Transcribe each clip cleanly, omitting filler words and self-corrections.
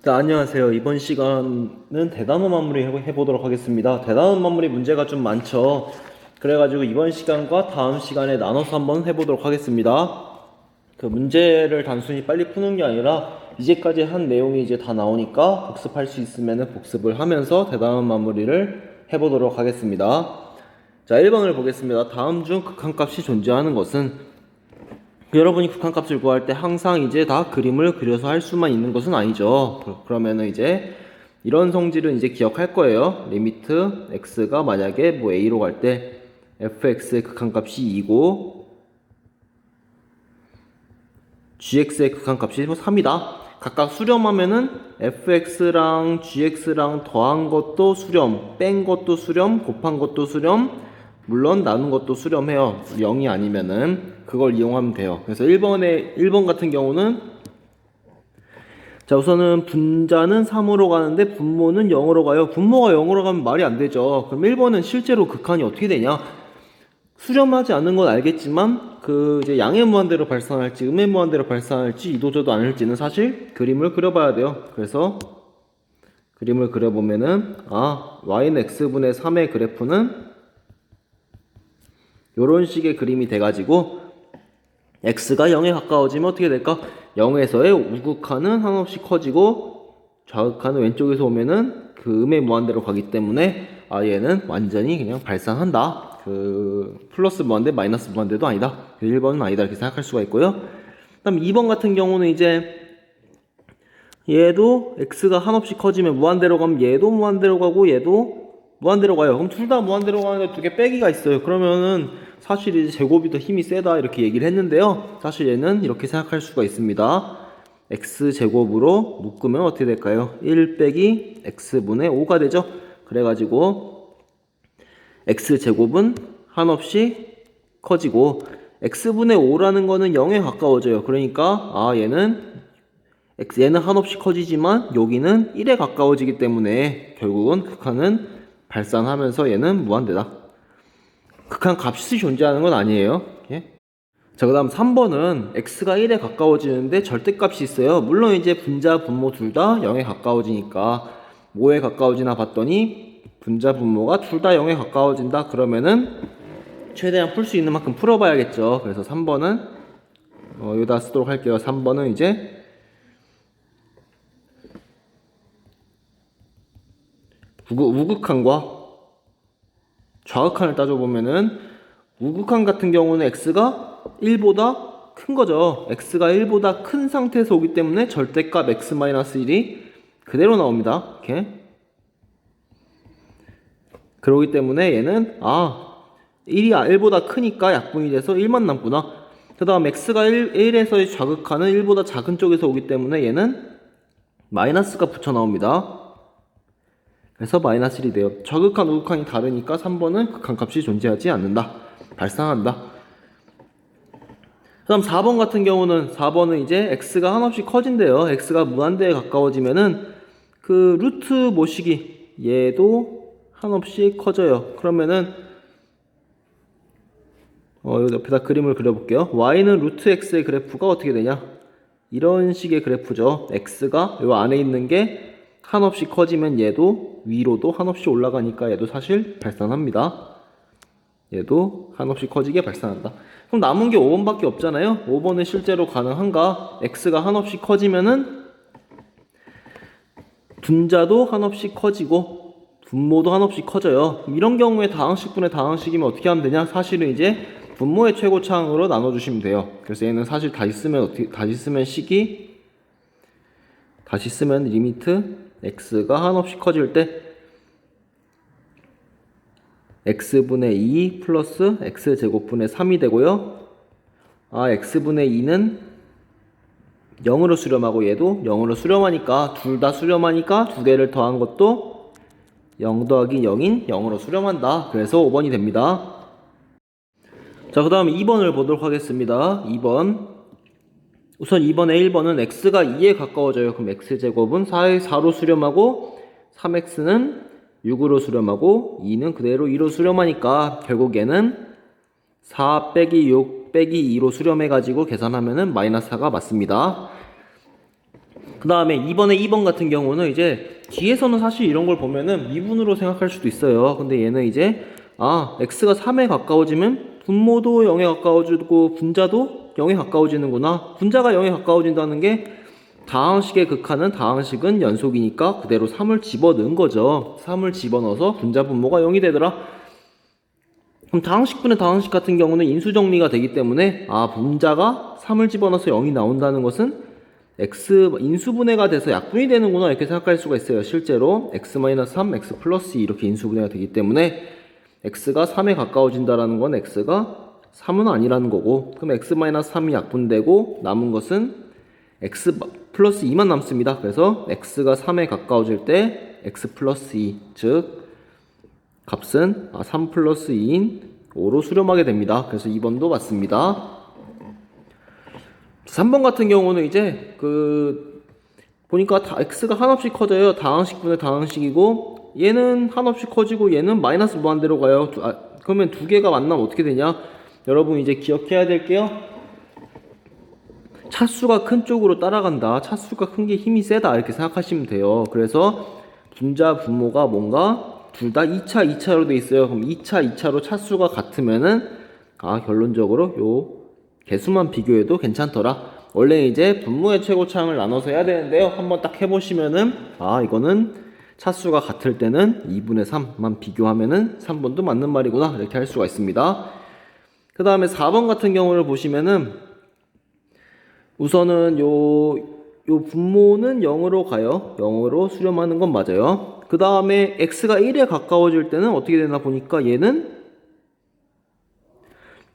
자, 안녕하세요. 이번 시간은 대단원 마무리 해보도록 하겠습니다. 대단원 마무리 문제가 좀 많죠. 그래가지고 이번 시간과 다음 시간에 나눠서 한번 해보도록 하겠습니다. 그 문제를 단순히 빨리 푸는 게 아니라 이제까지 한 내용이 이제 다 나오니까 복습할 수 있으면 복습을 하면서 대단원 마무리를 해보도록 하겠습니다. 자, 1번을 보겠습니다. 다음 중 극한값이 존재하는 것은, 여러분이 극한값을 구할 때 항상 이제 다 그림을 그려서 할 수만 있는 것은 아니죠. 그러면은 이제 이런 성질은 이제 기억할 거예요. 리미트 x가 만약에 뭐 a로 갈 때 fx의 극한값이 2고 gx의 극한값이 3이다. 각각 수렴하면은 fx랑 gx랑 더한 것도 수렴, 뺀 것도 수렴, 곱한 것도 수렴, 물론 나눈 것도 수렴해요. 0이 아니면은 그걸 이용하면 돼요. 그래서 1번 같은 경우는, 자, 우선은 분자는 3으로 가는데 분모는 0으로 가요. 분모가 0으로 가면 말이 안 되죠. 그럼 1번은 실제로 극한이 어떻게 되냐? 수렴하지 않는 건 알겠지만 그 이제 양의 무한대로 발산할지 음의 무한대로 발산할지 이도저도 않을지는 사실 그림을 그려봐야 돼요. 그래서 그림을 그려보면은 y는 x분의 3의 그래프는 요런 식의 그림이 돼가지고 x가 0에 가까워지면 어떻게 될까? 0에서의 우극한은 한없이 커지고 좌극한은 왼쪽에서 오면은 그 음의 무한대로 가기 때문에 얘는 완전히 그냥 발산한다. 그 플러스 무한대 마이너스 무한대도 아니다. 1번은 아니다 이렇게 생각할 수가 있고요. 그 다음 2번 같은 경우는 이제 얘도 x가 한없이 커지면 무한대로 가면 얘도 무한대로 가고 얘도 무한대로 가요. 그럼 둘 다 무한대로 가는데 두 개 빼기가 있어요. 그러면은 사실 이제 제곱이 더 힘이 세다 이렇게 얘기를 했는데요. 사실 얘는 이렇게 생각할 수가 있습니다. x제곱으로 묶으면 어떻게 될까요? 1 빼기 x분의 5가 되죠. 그래가지고 x제곱은 한없이 커지고 x분의 5라는 거는 0에 가까워져요. 그러니까 얘는 한없이 커지지만 여기는 1에 가까워지기 때문에 결국은 극한은 발산하면서 얘는 무한대다. 극한 값이 존재하는 건 아니에요. 자, 그 다음 3번은 x가 1에 가까워지는데 절대값이 있어요. 물론 이제 분자, 분모 둘 다 0에 가까워지니까 5에 가까워지나 봤더니 분자, 분모가 둘 다 0에 가까워진다. 그러면은 최대한 풀 수 있는 만큼 풀어봐야겠죠. 그래서 3번은 여기다 쓰도록 할게요. 3번은 이제 우극한과 좌극한을 따져보면은 우극한 같은 경우는 x가 1보다 큰 거죠. x가 1보다 큰 상태에서 오기 때문에 절대값 x-1이 그대로 나옵니다. 이렇게. 그러기 때문에 얘는 1이 1보다 크니까 약분이 돼서 1만 남구나. 그 다음 x가 1에서의 좌극한은 1보다 작은 쪽에서 오기 때문에 얘는 마이너스가 붙여 나옵니다. 그래서 마이너스 1이 돼요. 좌극한, 우극한이 다르니까 3번은 극한값이 존재하지 않는다. 발생한다. 그 다음 4번 같은 경우는 4번은 이제 x가 한없이 커진대요. x가 무한대에 가까워지면은 그 루트 모시기 얘도 한없이 커져요. 그러면은 여기 옆에다 그림을 그려볼게요. y는 루트 x의 그래프가 어떻게 되냐? 이런 식의 그래프죠. x가 요 안에 있는 게 한없이 커지면 얘도 위로도 한없이 올라가니까 얘도 사실 발산합니다. 얘도 한없이 커지게 발산한다. 그럼 남은 게 5번밖에 없잖아요. 5번은 실제로 가능한가? x가 한없이 커지면은 분자도 한없이 커지고 분모도 한없이 커져요. 이런 경우에 다항식분의 다항식이면 어떻게 하면 되냐? 사실은 이제 분모의 최고차항으로 나눠주시면 돼요. 그래서 얘는 사실 다시 쓰면 리미트 x가 한없이 커질 때 x분의 2 플러스 x제곱분의 3이 되고요. x분의 2는 0으로 수렴하고 얘도 0으로 수렴하니까 둘 다 수렴하니까 두 개를 더한 것도 0 더하기 0인 0으로 수렴한다. 그래서 5번이 됩니다. 자, 그 다음 2번을 보도록 하겠습니다. 2번. 우선 2번에 1번은 x가 2에 가까워져요. 그럼 x제곱은 4로 수렴하고 3x는 6으로 수렴하고 2는 그대로 2로 수렴하니까 결국 얘는 4 빼기 6 빼기 2로 수렴해가지고 계산하면은 마이너스 4가 맞습니다. 그 다음에 2번 같은 경우는 이제 뒤에서는 사실 이런 걸 보면은 미분으로 생각할 수도 있어요. 근데 얘는 이제 x가 3에 가까워지면 분모도 0에 가까워지고 분자도 0에 가까워지는구나. 분자가 0에 가까워진다는 게 다항식의 극한은 다항식은 연속이니까 그대로 3을 집어넣은 거죠. 3을 집어넣어서 분자 분모가 0이 되더라. 그럼 다항식분의 다항식 같은 경우는 인수정리가 되기 때문에 분자가 3을 집어넣어서 0이 나온다는 것은 x 인수분해가 돼서 약분이 되는구나 이렇게 생각할 수가 있어요. 실제로 x-3, x 플러스 2 이렇게 인수분해가 되기 때문에 x가 3에 가까워진다라는 건 x가 3은 아니라는 거고, 그럼 x-3이 약분되고 남은 것은 x 플러스 2만 남습니다. 그래서 x가 3에 가까워질 때 x 플러스 2, 즉 값은 3 플러스 2인 5로 수렴하게 됩니다. 그래서 2번도 맞습니다. 3번 같은 경우는 이제 보니까 x가 한없이 커져요. 다항식분의 다항식이고 얘는 한없이 커지고 얘는 마이너스 무한대로 가요. 그러면 두 개가 만나면 어떻게 되냐? 여러분 이제 기억해야 될게요. 차수가 큰 쪽으로 따라간다. 차수가 큰 게 힘이 세다. 이렇게 생각하시면 돼요. 그래서 분자 분모가 뭔가 둘 다 2차 2차로 돼 있어요. 그럼 2차 2차로 차수가 같으면은 결론적으로 요 개수만 비교해도 괜찮더라. 원래 이제 분모의 최고차항을 나눠서 해야 되는데요. 한번 딱 해보시면은 이거는 차수가 같을 때는 2분의 3만 비교하면은 3번도 맞는 말이구나 이렇게 할 수가 있습니다. 그 다음에 4번 같은 경우를 보시면은 우선은 요 분모는 0으로 가요. 0으로 수렴하는 건 맞아요. 그 다음에 x가 1에 가까워질 때는 어떻게 되나 보니까 얘는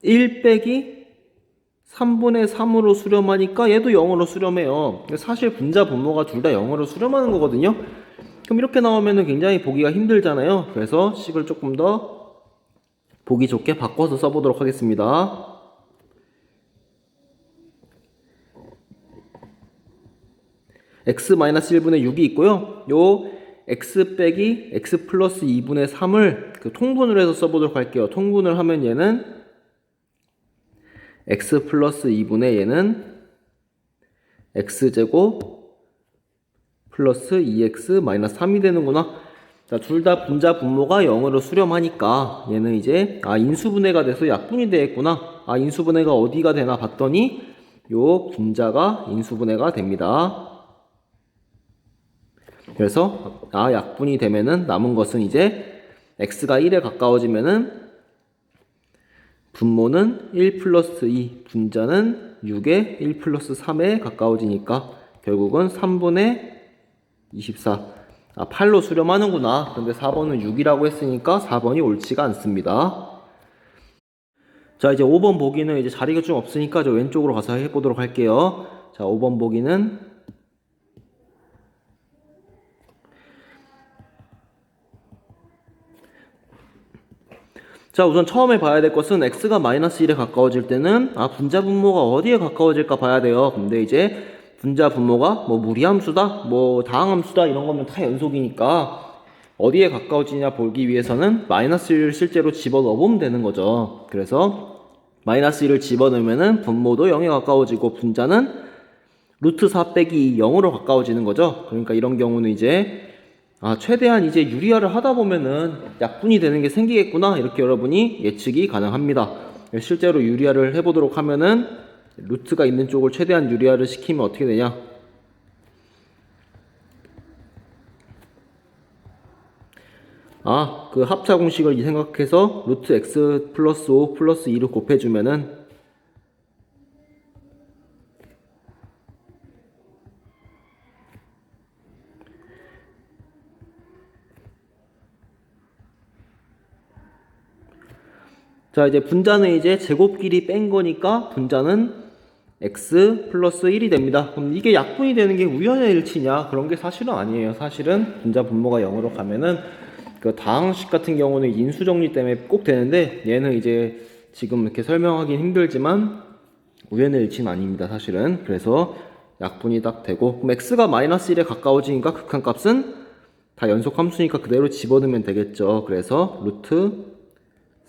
1 빼기 3분의 3으로 수렴하니까 얘도 0으로 수렴해요. 사실 분자 분모가 둘 다 0으로 수렴하는 거거든요. 그럼 이렇게 나오면 굉장히 보기가 힘들잖아요. 그래서 식을 조금 더 보기 좋게 바꿔서 써보도록 하겠습니다. x-1분의 6이 있고요. 요 x 빼기 x 플러스 2분의 3을 통분을 해서 써보도록 할게요. 통분을 하면 얘는 x 플러스 2분의 얘는 x제곱 플러스 2x 마이너스 3이 되는구나. 자, 둘 다 분자 분모가 0으로 수렴하니까 얘는 이제 인수분해가 돼서 약분이 되겠구나. 인수분해가 어디가 되나 봤더니 요 분자가 인수분해가 됩니다. 그래서 약분이 되면은 남은 것은 이제 x가 1에 가까워지면은 분모는 1 플러스 2, 분자는 6에 1 플러스 3에 가까워지니까 결국은 3분의 24. 8로 수렴하는구나. 근데 4번은 6이라고 했으니까 4번이 옳지가 않습니다. 자, 이제 5번 보기는 이제 자리가 좀 없으니까 저 왼쪽으로 가서 해보도록 할게요. 자, 5번 보기는 자, 우선 처음에 봐야 될 것은 x가 마이너스 1에 가까워질 때는 분자 분모가 어디에 가까워질까 봐야 돼요. 근데 이제 분자 분모가 뭐 무리함수다, 뭐 다항함수다 이런 거면 다 연속이니까 어디에 가까워지냐 보기 위해서는 마이너스 1을 실제로 집어넣어 보면 되는 거죠. 그래서 마이너스 1을 집어넣으면은 분모도 0에 가까워지고 분자는 루트 4 빼기 0으로 가까워지는 거죠. 그러니까 이런 경우는 이제 최대한 이제 유리화를 하다 보면은 약분이 되는 게 생기겠구나 이렇게 여러분이 예측이 가능합니다. 실제로 유리화를 해보도록 하면은 루트가 있는 쪽을 최대한 유리화를 시키면 어떻게 되냐? 그 합차 공식을 생각해서 루트 x 플러스 5 플러스 2를 곱해주면은 자, 이제 분자는 이제 제곱끼리 뺀 거니까 분자는 x 플러스 1이 됩니다. 그럼 이게 약분이 되는 게 우연의 일치냐? 그런 게 사실은 아니에요. 사실은 분자 분모가 0으로 가면은 다항식 같은 경우는 인수정리 때문에 꼭 되는데 얘는 이제 지금 이렇게 설명하기는 힘들지만 우연의 일치는 아닙니다. 사실은. 그래서 약분이 딱 되고 그럼 x가 마이너스 1에 가까워지니까 극한값은 다 연속함수니까 그대로 집어넣으면 되겠죠. 그래서 루트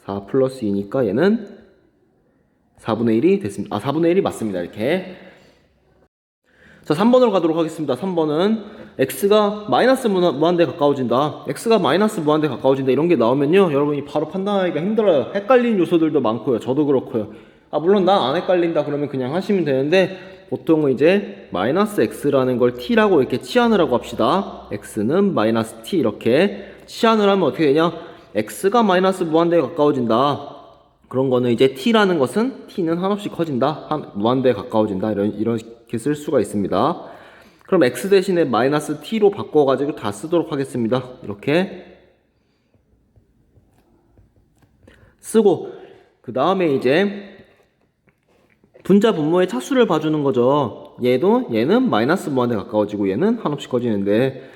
4 플러스 2니까 얘는 4분의 1이 됐습니다. 4분의 1이 맞습니다. 이렇게. 자, 3번으로 가도록 하겠습니다. 3번은 x가 마이너스 무한대에 가까워진다. x가 마이너스 무한대에 가까워진다. 이런 게 나오면요, 여러분이 바로 판단하기가 힘들어요. 헷갈리는 요소들도 많고요. 저도 그렇고요. 물론 난 안 헷갈린다 그러면 그냥 하시면 되는데, 보통은 이제 마이너스 x라는 걸 t라고 이렇게 치환을 하고 합시다. x는 마이너스 t 이렇게 치환을 하면 어떻게 되냐, x가 마이너스 무한대에 가까워진다. 그런 거는 이제 t라는 것은 t는 한없이 커진다, 무한대에 가까워진다, 이렇게 쓸 수가 있습니다. 그럼 x 대신에 마이너스 t로 바꿔가지고 다 쓰도록 하겠습니다. 이렇게 쓰고, 그 다음에 이제 분자 분모의 차수를 봐주는 거죠. 얘는 마이너스 무한대에 가까워지고 얘는 한없이 커지는데,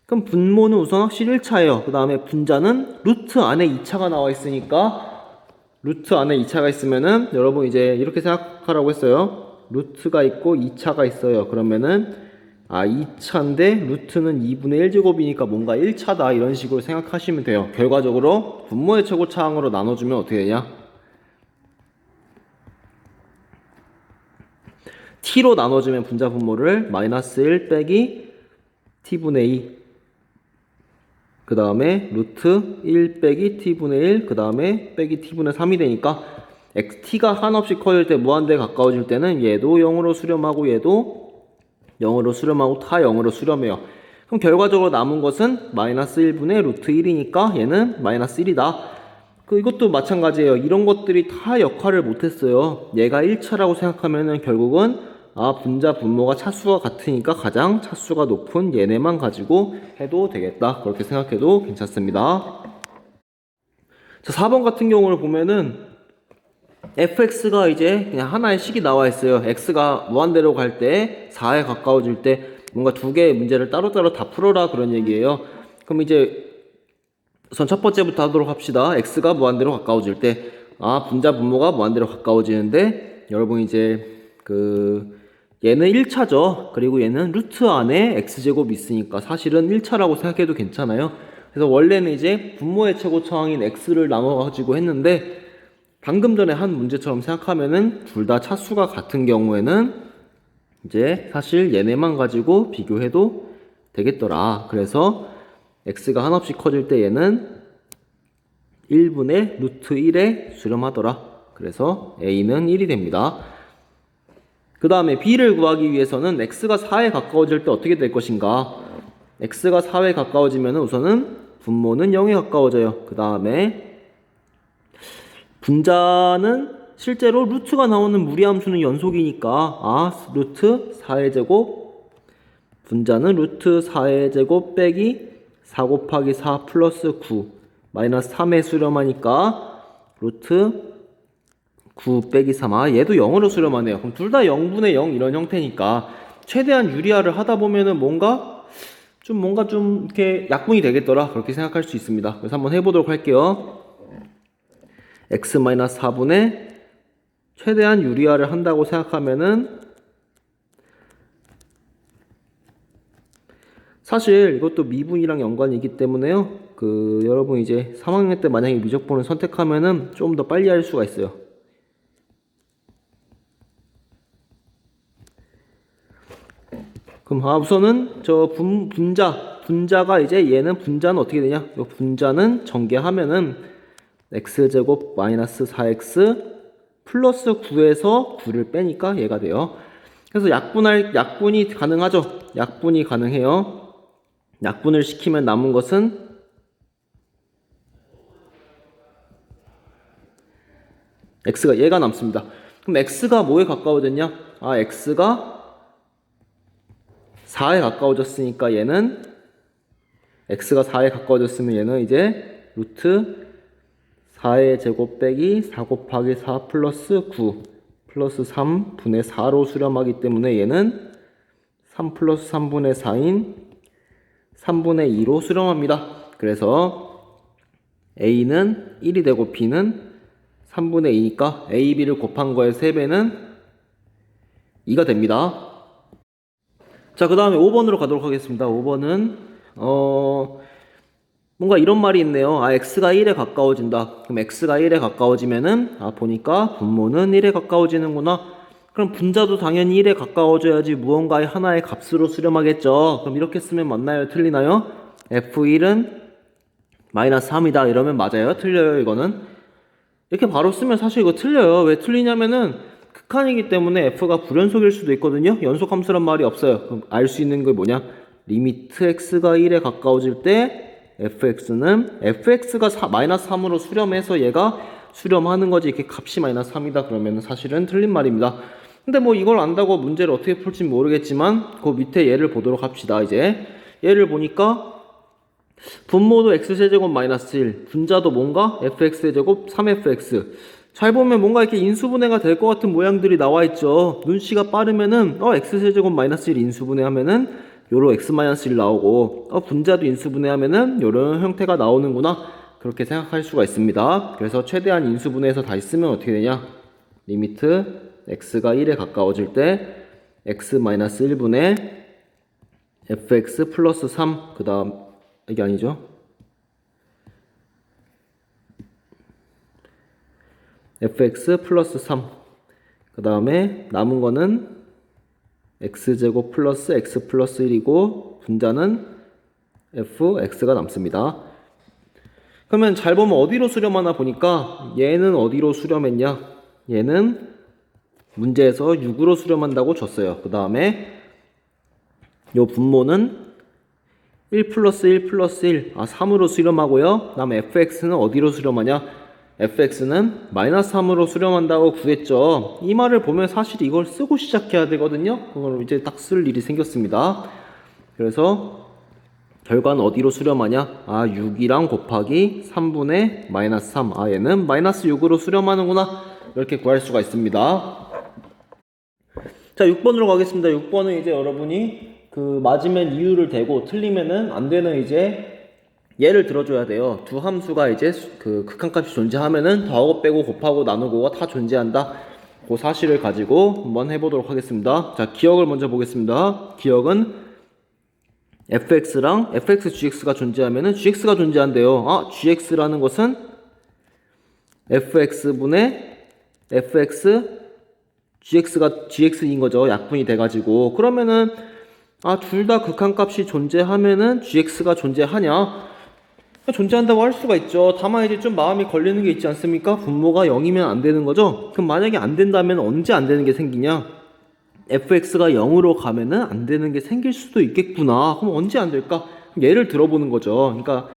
그럼 분모는 우선 확실히 1차예요. 그 다음에 분자는 루트 안에 2차가 나와 있으니까, 루트 안에 2차가 있으면은 여러분 이제 이렇게 생각하라고 했어요. 루트가 있고 2차가 있어요. 그러면은 2차인데 루트는 2분의 1제곱이니까 뭔가 1차다, 이런 식으로 생각하시면 돼요. 결과적으로 분모의 최고차항으로 나눠주면 어떻게 되냐, t로 나눠주면 분자 분모를 마이너스 1 빼기 t분의 2, 그 다음에 루트 1 빼기 t분의 1, 그 다음에 빼기 t분의 3이 되니까, t가 한없이 커질 때, 무한대에 가까워질 때는 얘도 0으로 수렴하고 얘도 0으로 수렴하고 다 0으로 수렴해요. 그럼 결과적으로 남은 것은 마이너스 1분의 루트 1이니까 얘는 마이너스 1이다. 이것도 마찬가지예요. 이런 것들이 다 역할을 못했어요. 얘가 1차라고 생각하면은 결국은 분자 분모가 차수가 같으니까 가장 차수가 높은 얘네만 가지고 해도 되겠다, 그렇게 생각해도 괜찮습니다. 자, 4번 같은 경우를 보면은 fx가 이제 그냥 하나의 식이 나와 있어요. x가 무한대로 갈 때, 4에 가까워질 때 뭔가 두 개의 문제를 따로따로 다 풀어라, 그런 얘기예요. 그럼 이제 우선 첫 번째부터 하도록 합시다. x가 무한대로 가까워질 때, 분자 분모가 무한대로 가까워지는데, 여러분 이제 얘는 1차죠. 그리고 얘는 루트 안에 x제곱이 있으니까 사실은 1차라고 생각해도 괜찮아요. 그래서 원래는 이제 분모의 최고차항인 x를 나눠가지고 했는데, 방금 전에 한 문제처럼 생각하면은 둘 다 차수가 같은 경우에는 이제 사실 얘네만 가지고 비교해도 되겠더라. 그래서 x가 한없이 커질 때 얘는 1분의 루트 1에 수렴하더라. 그래서 a는 1이 됩니다. 그 다음에 b를 구하기 위해서는 x가 4에 가까워질 때 어떻게 될 것인가. x가 4에 가까워지면 우선은 분모는 0에 가까워져요. 그 다음에 분자는 실제로 루트가 나오는 무리함수는 연속이니까 루트 4의 제곱, 분자는 루트 4의 제곱 빼기 4 곱하기 4 플러스 9 마이너스 3에 수렴하니까 루트 9 빼기 3. 얘도 0으로 수렴하네요. 그럼 둘 다 0분의 0 이런 형태니까 최대한 유리화를 하다 보면은 뭔가 좀 이렇게 약분이 되겠더라, 그렇게 생각할 수 있습니다. 그래서 한번 해보도록 할게요. x-4분의 최대한 유리화를 한다고 생각하면은, 사실 이것도 미분이랑 연관이 있기 때문에요. 여러분 이제 3학년 때 만약에 미적분을 선택하면은 좀 더 빨리 할 수가 있어요. 그럼 우선은 저 분자가 이제 얘는 분자는 어떻게 되냐? 이 분자는 전개하면은 x제곱 마이너스 4x 플러스 9에서 9를 빼니까 얘가 돼요. 그래서 약분이 가능하죠. 약분이 가능해요. 약분을 시키면 남은 것은 x가 얘가 남습니다. 그럼 x가 뭐에 가까워졌냐? x가 4에 가까워졌으니까 얘는 x가 4에 가까워졌으면 얘는 이제 루트 4의 제곱 빼기 4 곱하기 4 플러스 9 플러스 3분의 4로 수렴하기 때문에 얘는 3 플러스 3분의 4인 3분의 2로 수렴합니다. 그래서 a는 1이 되고 b는 3분의 2니까 a, b를 곱한 거의 3배는 2가 됩니다. 자, 그 다음에 5번으로 가도록 하겠습니다. 5번은 뭔가 이런 말이 있네요. x가 1에 가까워진다. 그럼 x가 1에 가까워지면은 보니까 분모는 1에 가까워지는구나. 그럼 분자도 당연히 1에 가까워져야지 무언가의 하나의 값으로 수렴하겠죠. 그럼 이렇게 쓰면 맞나요? 틀리나요? F1은 마이너스 3이다 이러면 맞아요? 틀려요? 이거는? 이렇게 바로 쓰면 사실 이거 틀려요. 왜 틀리냐면은 극한이기 때문에 F가 불연속일 수도 있거든요. 연속함수란 말이 없어요. 그럼 알 수 있는 게 뭐냐? 리미트 x가 1에 가까워질 때 fx가 마이너스 3으로 수렴해서 얘가 수렴하는 거지. 이렇게 값이 마이너스 3이다 그러면 사실은 틀린 말입니다. 근데 뭐 이걸 안다고 문제를 어떻게 풀지 모르겠지만 그 밑에 예를 보도록 합시다. 이제 얘를 보니까 분모도 x제곱 마이너스 1, 분자도 뭔가 fx제곱 3fx. 잘 보면 뭔가 이렇게 인수분해가 될 것 같은 모양들이 나와 있죠. 눈치가 빠르면은 x제곱 마이너스 1 인수분해 하면은 요런 x 마이너스 1 나오고 분자도 인수분해 하면은 요런 형태가 나오는구나. 그렇게 생각할 수가 있습니다. 그래서 최대한 인수분해해서 다시 쓰면 어떻게 되냐? 리미트 x가 1에 가까워질 때 x-1분의 fx 플러스 3 그 다음 이게 아니죠? fx 플러스 3 그 다음에 남은 거는 x제곱 플러스 x 플러스 1이고 분자는 fx가 남습니다. 그러면 잘 보면 어디로 수렴하나 보니까 얘는 어디로 수렴했냐? 얘는 문제에서 6으로 수렴한다고 줬어요. 그 다음에 요 분모는 1 플러스 1 플러스 1 3으로 수렴하고요. 그 다음에 fx는 어디로 수렴하냐? fx는 마이너스 3으로 수렴한다고 구했죠. 이 말을 보면 사실 이걸 쓰고 시작해야 되거든요. 그걸 이제 딱 쓸 일이 생겼습니다. 그래서 결과는 어디로 수렴하냐? 6이랑 곱하기 3분의 마이너스 3. 얘는 마이너스 6으로 수렴하는구나. 이렇게 구할 수가 있습니다. 자, 6번으로 가겠습니다. 6번은 이제 여러분이 맞으면 이유를 대고 틀리면은 안 되는 이제 예를 들어줘야 돼요. 두 함수가 이제 극한값이 존재하면은 더하고 빼고 곱하고 나누고가 다 존재한다. 그 사실을 가지고 한번 해보도록 하겠습니다. 자, 기억을 먼저 보겠습니다. 기억은 fx랑 fx gx가 존재하면은 gx가 존재한대요. gx라는 것은 fx분의 fx gx가 gx인 거죠. 약분이 돼가지고 그러면은 둘 다 극한값이 존재하면은 gx가 존재하냐? 존재한다고 할 수가 있죠. 다만 이제 좀 마음이 걸리는 게 있지 않습니까? 분모가 0이면 안 되는 거죠. 그럼 만약에 안 된다면 언제 안 되는 게 생기냐? fx가 0으로 가면은 안 되는 게 생길 수도 있겠구나. 그럼 언제 안 될까? 예를 들어보는 거죠. 그러니까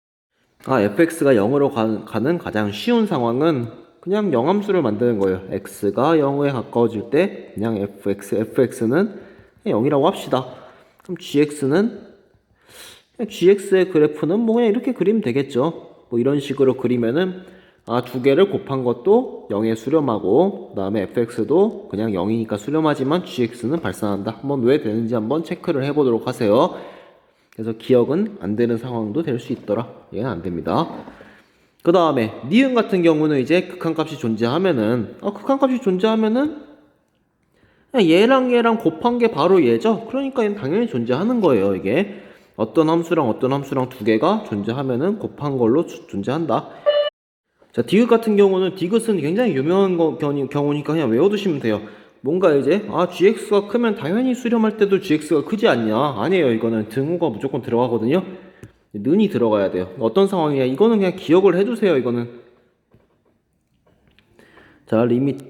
fx가 0으로 가는 가장 쉬운 상황은 그냥 영함수를 만드는 거예요. x가 0에 가까워질 때 그냥 fx는 0이라고 합시다. 그럼 gx의 그래프는 뭐 그냥 이렇게 그리면 되겠죠. 뭐 이런 식으로 그리면은 두 개를 곱한 것도 0에 수렴하고 그 다음에 fx도 그냥 0이니까 수렴하지만 gx는 발산한다. 한번 왜 되는지 한번 체크를 해보도록 하세요. 그래서 기억은 안 되는 상황도 될 수 있더라. 얘는 안 됩니다. 그 다음에 니은 같은 경우는 이제 극한값이 존재하면은 극한값이 존재하면은 얘랑 얘랑 곱한 게 바로 얘죠. 그러니까 얘는 당연히 존재하는 거예요. 이게 어떤 함수랑 두 개가 존재하면은 곱한 걸로 존재한다. 자, 디귿 같은 경우는 디귿은 굉장히 유명한 경우니까 그냥 외워두시면 돼요. 뭔가 이제 gx가 크면 당연히 수렴할 때도 gx가 크지 않냐? 아니에요. 이거는 등호가 무조건 들어가거든요. 는이 들어가야 돼요. 어떤 상황이냐? 이거는 그냥 기억을 해두세요. 이거는 자, 리미트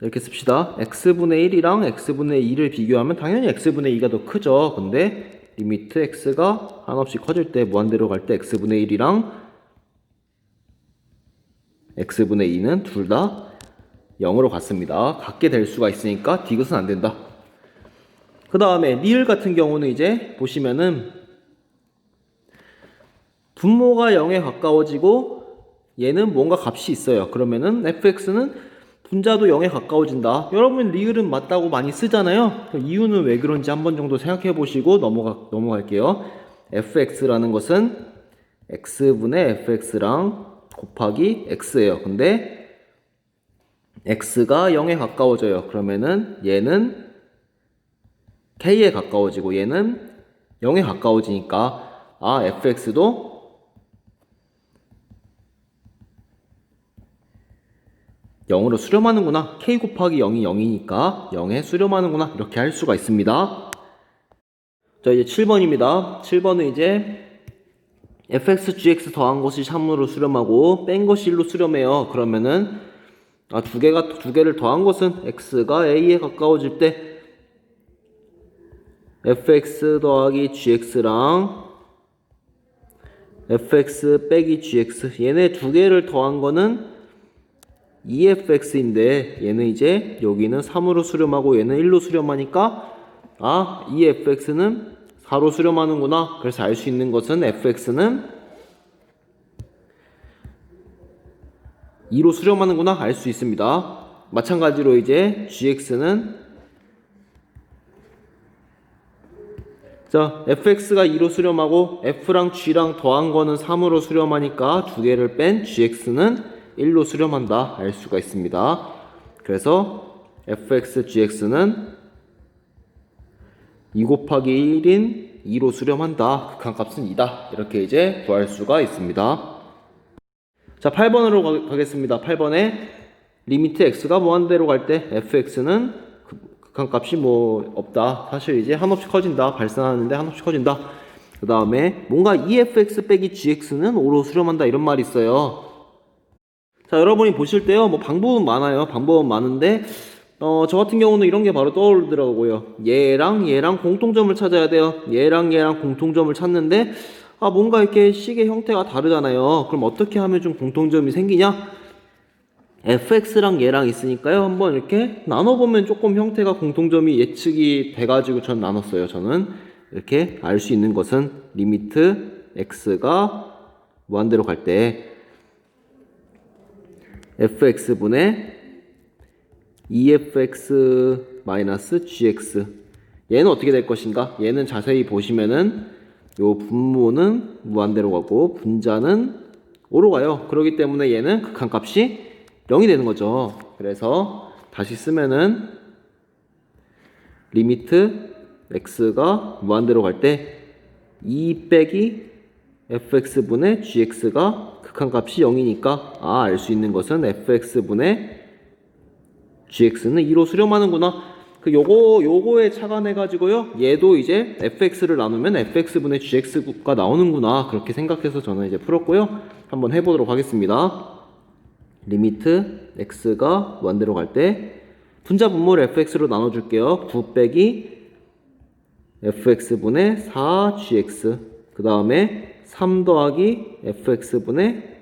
이렇게 씁시다. x분의 1이랑 x분의 2를 비교하면 당연히 x분의 2가 더 크죠. 근데 리미트 x가 한없이 커질 때 무한대로 갈 때 x분의 1이랑 x분의 2는 둘 다 0으로 같습니다. 같게 될 수가 있으니까 디귿은 안 된다. 그 다음에 니을 같은 경우는 이제 보시면은 분모가 0에 가까워지고 얘는 뭔가 값이 있어요. 그러면은 fx는 분자도 0에 가까워진다. 여러분 리을은 맞다고 많이 쓰잖아요. 이유는 왜 그런지 한 번 정도 생각해 보시고 넘어갈게요. fx라는 것은 x분의 fx랑 곱하기 x예요. 근데 x가 0에 가까워져요. 그러면은 얘는 k에 가까워지고 얘는 0에 가까워지니까 fx도 0으로 수렴하는구나. k 곱하기 0이 0이니까 0에 수렴하는구나. 이렇게 할 수가 있습니다. 자, 이제 7번입니다. 7번은 이제 fx, gx 더한 것이 3으로 수렴하고 뺀 것이 1로 수렴해요. 그러면은 두 개를 더한 것은 x가 a에 가까워질 때 fx 더하기 gx랑 fx 빼기 gx 얘네 두 개를 더한 거는 2fx인데 얘는 이제 여기는 3으로 수렴하고 얘는 1로 수렴하니까 2fx는 4로 수렴하는구나. 그래서 알 수 있는 것은 fx는 2로 수렴하는구나 알 수 있습니다. 마찬가지로 이제 gx는 자, fx가 2로 수렴하고 f랑 g랑 더한 거는 3으로 수렴하니까 두 개를 뺀 gx는 1로 수렴한다 알 수가 있습니다. 그래서 fx, gx는 2 곱하기 1인 2로 수렴한다. 극한값은 2다. 이렇게 이제 구할 수가 있습니다. 자, 8번으로 가겠습니다. 8번에 리미트 x가 무한대로 갈 때 fx는 극한값이 뭐 없다. 사실 이제 한없이 커진다. 발생하는데 한없이 커진다. 그 다음에 뭔가 efx 빼기 gx는 5로 수렴한다. 이런 말이 있어요. 자, 여러분이 보실 때요. 뭐 방법은 많아요. 방법은 많은데 저 같은 경우는 이런 게 바로 떠오르더라고요. 얘랑 공통점을 찾아야 돼요. 얘랑 공통점을 찾는데 뭔가 이렇게 식의 형태가 다르잖아요. 그럼 어떻게 하면 좀 공통점이 생기냐? fx랑 얘랑 있으니까요. 한번 이렇게 나눠보면 조금 형태가 공통점이 예측이 돼가지고 전 나눴어요. 저는 이렇게 알 수 있는 것은 리미트 x가 무한대로 갈 때 fx분의 2fx-gx 얘는 어떻게 될 것인가? 얘는 자세히 보시면은 요 분모는 무한대로 가고 분자는 5로 가요. 그렇기 때문에 얘는 극한값이 0이 되는 거죠. 그래서 다시 쓰면은 리미트 x가 무한대로 갈 때 2 빼기 fx분의 gx가 극한값이 0이니까 알 수 있는 것은 fx분의 gx는 2로 수렴하는구나. 요거에 착안해가지고요. 얘도 이제 fx를 나누면 fx분의 gx가 나오는구나. 그렇게 생각해서 저는 이제 풀었고요. 한번 해보도록 하겠습니다. 리미트 x가 무한대로 갈 때 분자 분모를 fx로 나눠줄게요. 9 빼기 fx분의 4gx 그 다음에 3 더하기 fx분의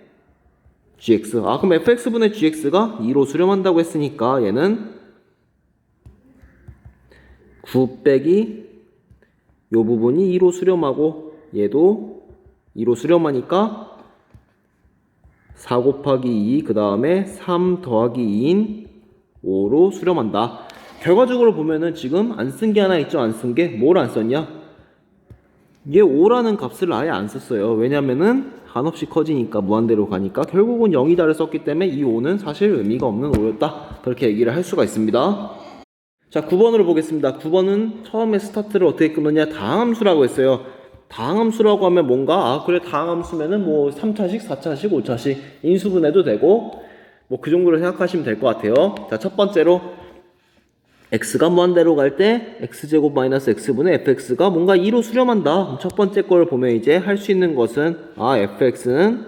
gx 그럼 fx분의 gx가 2로 수렴한다고 했으니까 얘는 9 빼기 요 부분이 2로 수렴하고 얘도 2로 수렴하니까 4 곱하기 2 그 다음에 3 더하기 2인 5로 수렴한다. 결과적으로 보면은 지금 안 쓴 게 하나 있죠. 안 쓴 게 뭘 안 썼냐? 얘 5라는 값을 아예 안 썼어요. 왜냐면은 한없이 커지니까 무한대로 가니까 결국은 0이다를 썼기 때문에 이 5는 사실 의미가 없는 5였다. 그렇게 얘기를 할 수가 있습니다. 자, 9번으로 보겠습니다. 9번은 처음에 스타트를 어떻게 끊느냐? 다항함수라고 했어요. 다항함수라고 하면 뭔가 그래 다항함수면은 뭐 3차식, 4차식, 5차식 인수분해도 되고 뭐 그 정도로 생각하시면 될 것 같아요. 자, 첫 번째로 x가 무한대로 갈 때 x제곱 마이너스 x분의 fx가 뭔가 2로 수렴한다. 첫 번째 걸 보면 이제 할 수 있는 것은 fx는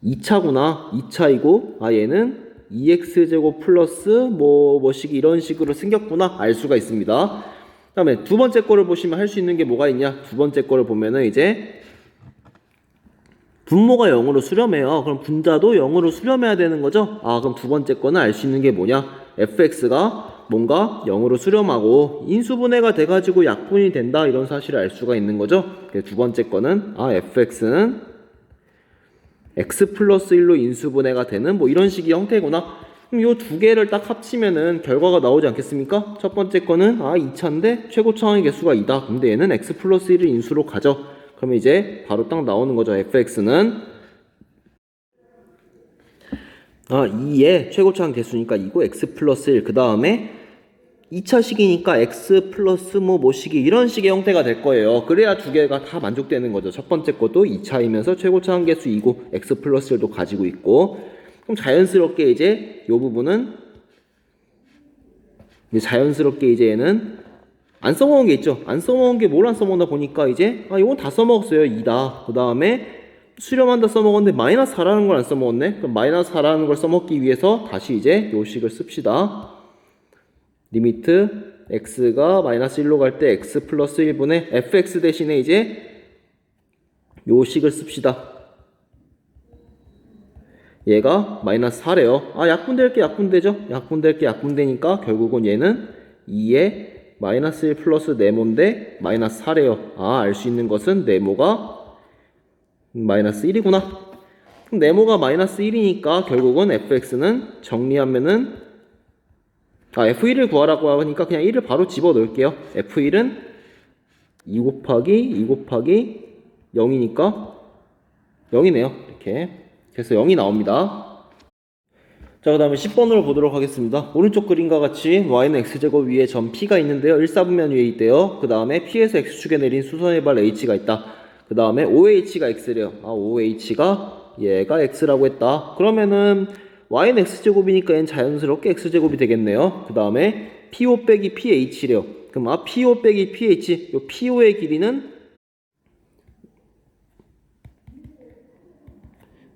2차구나. 2차이고 얘는 2x제곱 플러스 뭐식 이런 식으로 생겼구나 알 수가 있습니다. 그 다음에 두 번째 거를 보시면 할 수 있는 게 뭐가 있냐? 두 번째 거를 보면은 이제 분모가 0으로 수렴해요. 그럼 분자도 0으로 수렴해야 되는 거죠? 그럼 두 번째 거는 알 수 있는 게 뭐냐? fx가 뭔가 0으로 수렴하고 인수분해가 돼가지고 약분이 된다 이런 사실을 알 수가 있는 거죠. 두 번째 거는 fx는 x 플러스 1로 인수분해가 되는 뭐 이런 식의 형태구나. 그럼 이 두 개를 딱 합치면은 결과가 나오지 않겠습니까? 첫 번째 거는 2차인데 최고 차항의 개수가 2다. 근데 얘는 x 플러스 1을 인수로 가져. 그러면 이제 바로 딱 나오는 거죠. fx는 2의 최고 차항 개수니까 2고 x 플러스 1. 그 다음에 2차 식이니까 x 플러스 뭐 식이 이런 식의 형태가 될 거예요. 그래야 두 개가 다 만족되는 거죠. 첫 번째 것도 2차이면서 최고차 한계수 2고 x 플러스 1도 가지고 있고, 그럼 자연스럽게 이제 이 부분은 자연스럽게 이제 얘는 안 써먹은 게 있죠. 안 써먹은 게 뭘 안 써먹나 보니까 이제 이건 다 써먹었어요. 2다. 그 다음에 수렴한다 써먹었는데 마이너스 4라는 걸 안 써먹었네. 그럼 마이너스 4라는 걸 써먹기 위해서 다시 이제 요 식을 씁시다. 리미트 x가 마이너스 1로 갈 때 x 플러스 1분의 fx 대신에 이제 요 식을 씁시다. 얘가 마이너스 4래요. 약분될 게 약분되죠? 약분될 게 약분되니까 결국은 얘는 2에 마이너스 1 플러스 네모인데 마이너스 4래요. 알 수 있는 것은 네모가 마이너스 1이구나. 그럼 네모가 마이너스 1이니까 결국은 fx는 정리하면은 f1을 구하라고 하니까 그냥 1을 바로 집어넣을게요. f1은 2 곱하기 0이니까 0이네요. 이렇게. 그래서 0이 나옵니다. 자, 그 다음에 10번으로 보도록 하겠습니다. 오른쪽 그림과 같이 y는 x제곱 위에 점 p가 있는데요. 1사분면 위에 있대요. 그 다음에 p에서 x축에 내린 수선의 발 h가 있다. 그 다음에 oh가 x래요. oh가 얘가 x라고 했다. 그러면은 y는 x제곱이니까 얘는 자연스럽게 x제곱이 되겠네요. 그 다음에 po 빼기 ph래요. 그럼 po 빼기 ph, 요 po의 길이는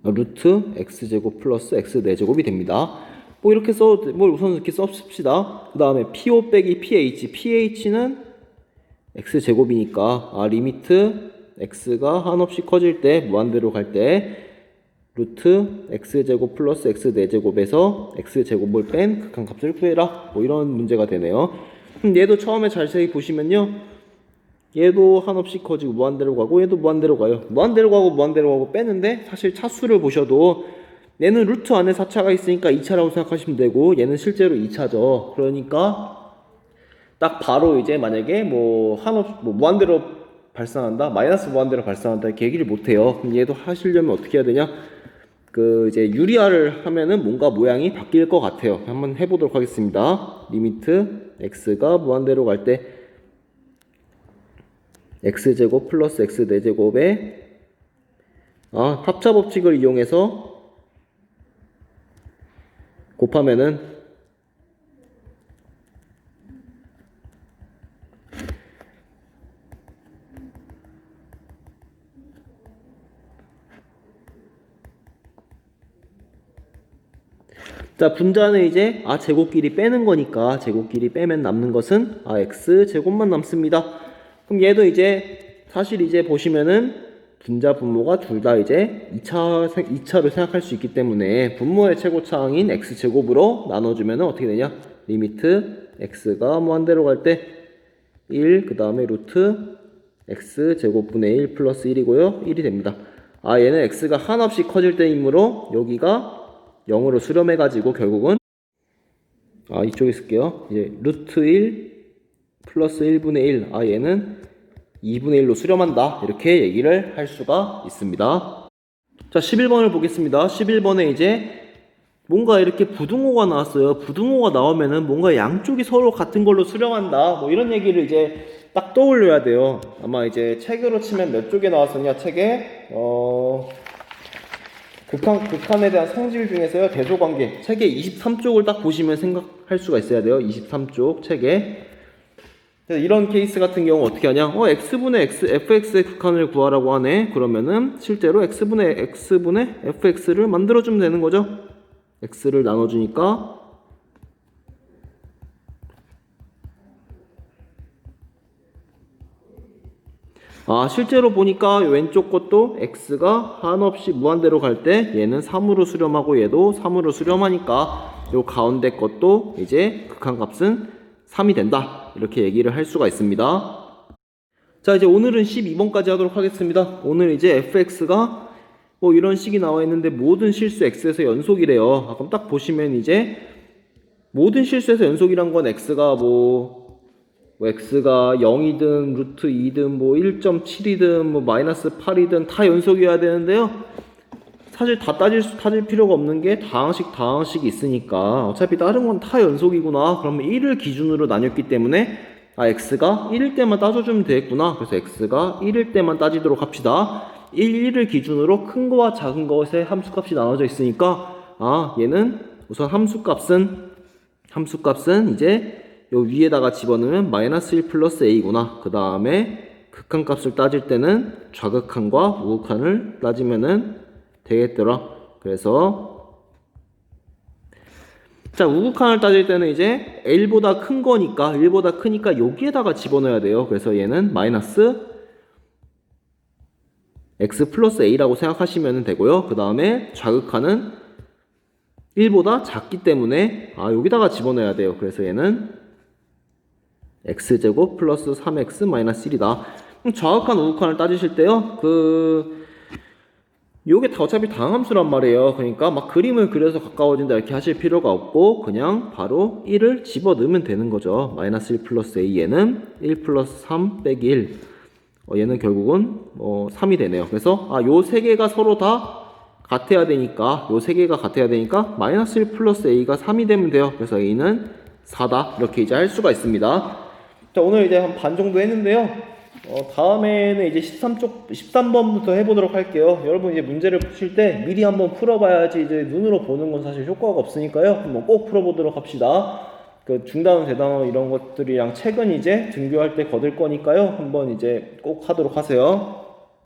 루트 x제곱 플러스 x 4제곱이 됩니다. 뭐 이렇게 우선 이렇게 써봅시다. 그 다음에 po 빼기 ph는 x제곱이니까 리미트 x가 한없이 커질 때 무한대로 갈 때 루트 x제곱 플러스 x 4제곱에서 x제곱을 뺀 극한값을 구해라. 뭐 이런 문제가 되네요. 얘도 처음에 자세히 보시면요. 얘도 한없이 커지고 무한대로 가고 얘도 무한대로 가요. 무한대로 가고 빼는데 사실 차수를 보셔도 얘는 루트 안에 4차가 있으니까 2차라고 생각하시면 되고 얘는 실제로 2차죠. 그러니까 딱 바로 이제 만약에 무한대로 발생한다, 마이너스 무한대로 발생한다 이렇게 얘기를 못해요. 그럼 얘도 하시려면 어떻게 해야 되냐? 이제 유리화를 하면은 뭔가 모양이 바뀔 것 같아요. 한번 해보도록 하겠습니다. 리미트 x가 무한대로 갈 때 x제곱 플러스 x 4제곱에 합차 법칙을 이용해서 곱하면은 자, 분자는 이제 제곱끼리 빼는 거니까 제곱끼리 빼면 남는 것은 x 제곱만 남습니다. 그럼 얘도 이제 사실 이제 보시면은 분자 분모가 둘 다 이제 2차로 생각할 수 있기 때문에 분모의 최고차항인 x제곱으로 나눠주면은 어떻게 되냐? 리미트 x가 무한대로 갈 때 1, 그 다음에 루트 x제곱분의 1 플러스 1이고요. 1이 됩니다. 얘는 x가 한없이 커질 때이므로 여기가 0으로 수렴해가지고 결국은 이쪽에 쓸게요. 이제 루트 1 플러스 1분의 1. 얘는 2분의 1로 수렴한다. 이렇게 얘기를 할 수가 있습니다. 자, 11번을 보겠습니다. 11번에 이제 뭔가 이렇게 부등호가 나왔어요. 부등호가 나오면은 뭔가 양쪽이 서로 같은 걸로 수렴한다. 뭐 이런 얘기를 이제 딱 떠올려야 돼요. 아마 이제 책으로 치면 몇 쪽에 나왔었냐? 책에 극한에 대한 성질 중에서요. 대소관계. 책의 23쪽을 딱 보시면 생각할 수가 있어야 돼요. 23쪽 책에. 이런 케이스 같은 경우 어떻게 하냐? x분의 fx의 극한을 구하라고 하네. 그러면은 실제로 x분의 fx를 만들어주면 되는 거죠. x를 나눠주니까 실제로 보니까 왼쪽 것도 x가 한없이 무한대로 갈 때 얘는 3으로 수렴하고 얘도 3으로 수렴하니까 요 가운데 것도 이제 극한값은 3이 된다. 이렇게 얘기를 할 수가 있습니다. 자, 이제 오늘은 12번까지 하도록 하겠습니다. 오늘 이제 fx가 이런 식이 나와 있는데 모든 실수 x에서 연속이래요. 그럼 딱 보시면 이제 모든 실수에서 연속이란 건 x가 x가 0이든 루트 2든 1.7이든 마이너스 8이든 다 연속이어야 되는데요. 사실 다 따질 필요가 없는 게 다항식이 있으니까 어차피 다른 건 다 연속이구나. 그러면 1을 기준으로 나눴기 때문에 x가 1일 때만 따져주면 되겠구나. 그래서 x가 1일 때만 따지도록 합시다. 1을 기준으로 큰 거와 작은 것의 함수값이 나눠져 있으니까 얘는 우선 함수값은 이제 요 위에다가 집어넣으면 마이너스 1 플러스 a구나. 그 다음에 극한값을 따질 때는 좌극한과 우극한을 따지면은 되겠더라. 그래서 자, 우극한을 따질 때는 이제 1보다 큰 거니까 1보다 크니까 여기에다가 집어넣어야 돼요. 그래서 얘는 마이너스 x 플러스 a라고 생각하시면 되고요. 그 다음에 좌극한은 1보다 작기 때문에 여기다가 집어넣어야 돼요. 그래서 얘는 x제곱 플러스 3x 마이너스 1이다. 좌극한 우극한을 따지실 때요. 요게 다 어차피 다항함수란 말이에요. 그러니까 막 그림을 그려서 가까워진다 이렇게 하실 필요가 없고 그냥 바로 1을 집어넣으면 되는 거죠. 마이너스 1 플러스 a 얘는 1 플러스 3 빼기 1 얘는 결국은 3이 되네요. 그래서 요 세 개가 서로 다 같아야 되니까 요 세 개가 같아야 되니까 마이너스 1 플러스 a가 3이 되면 돼요. 그래서 a는 4다 이렇게 이제 할 수가 있습니다. 자, 오늘 이제 한 반 정도 했는데요. 다음에는 이제 13번부터 해보도록 할게요. 여러분 이제 문제를 푸실 때 미리 한번 풀어봐야지 이제 눈으로 보는 건 사실 효과가 없으니까요. 한번 꼭 풀어보도록 합시다. 그 중단어, 대단어 이런 것들이랑 책은 이제 등교할 때 거들 거니까요. 한번 이제 꼭 하도록 하세요.